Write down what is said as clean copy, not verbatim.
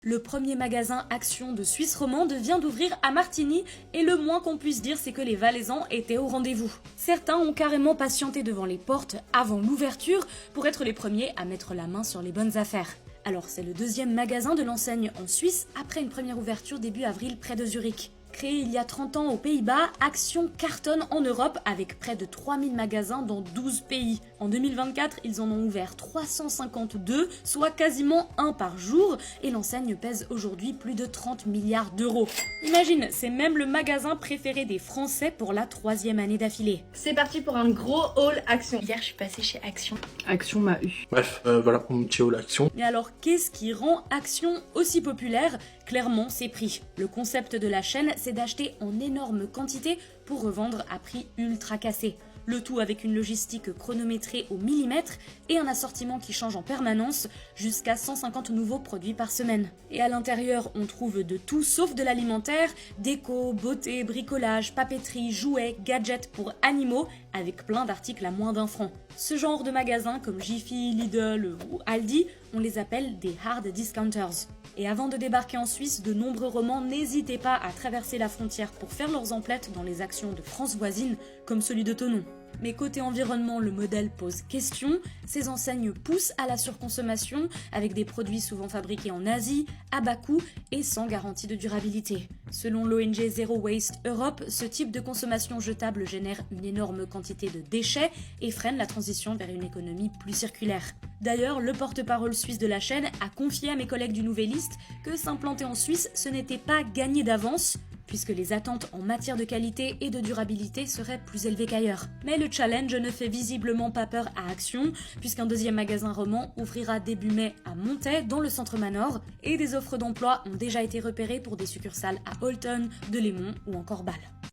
Le premier magasin Action de Suisse romande vient d'ouvrir à Martigny et le moins qu'on puisse dire c'est que les Valaisans étaient au rendez-vous. Certains ont carrément patienté devant les portes avant l'ouverture pour être les premiers à mettre la main sur les bonnes affaires. Alors c'est le deuxième magasin de l'enseigne en Suisse après une première ouverture début avril près de Zurich. Créé il y a 30 ans aux Pays-Bas, Action cartonne en Europe avec près de 3000 magasins dans 12 pays. En 2024, ils en ont ouvert 352, soit quasiment un par jour, et l'enseigne pèse aujourd'hui plus de 30 milliards d'euros. Imagine, c'est même le magasin préféré des Français pour la 3e année d'affilée. C'est parti pour un gros haul Action. Hier, je suis passée chez Action. Action m'a eu. Bref, voilà pour mon petit haul Action. Mais alors, qu'est-ce qui rend Action aussi populaire ? Clairement, ses prix. Le concept de la chaîne, c'est d'acheter en énorme quantité pour revendre à prix ultra cassé. Le tout avec une logistique chronométrée au millimètre et un assortiment qui change en permanence, jusqu'à 150 nouveaux produits par semaine. Et à l'intérieur, on trouve de tout sauf de l'alimentaire, déco, beauté, bricolage, papeterie, jouets, gadgets pour animaux, avec plein d'articles à moins d'1 franc. Ce genre de magasins comme Jiffy, Lidl ou Aldi, on les appelle des hard discounters. Et avant de débarquer en Suisse, de nombreux romans n'hésitaient pas à traverser la frontière pour faire leurs emplettes dans les actions de France voisine, comme celui de Thonon. Mais côté environnement, le modèle pose question. Ces enseignes poussent à la surconsommation avec des produits souvent fabriqués en Asie, à bas coût et sans garantie de durabilité. Selon l'ONG Zero Waste Europe, ce type de consommation jetable génère une énorme quantité de déchets et freine la transition vers une économie plus circulaire. D'ailleurs, le porte-parole suisse de la chaîne a confié à mes collègues du Nouvelliste que s'implanter en Suisse, ce n'était pas gagné d'avance, puisque les attentes en matière de qualité et de durabilité seraient plus élevées qu'ailleurs. Mais le challenge ne fait visiblement pas peur à Action, puisqu'un deuxième magasin roman ouvrira début mai à Montaix, dans le centre Manor, et des offres d'emploi ont déjà été repérées pour des succursales à Holton, Delémont ou encore Bâle.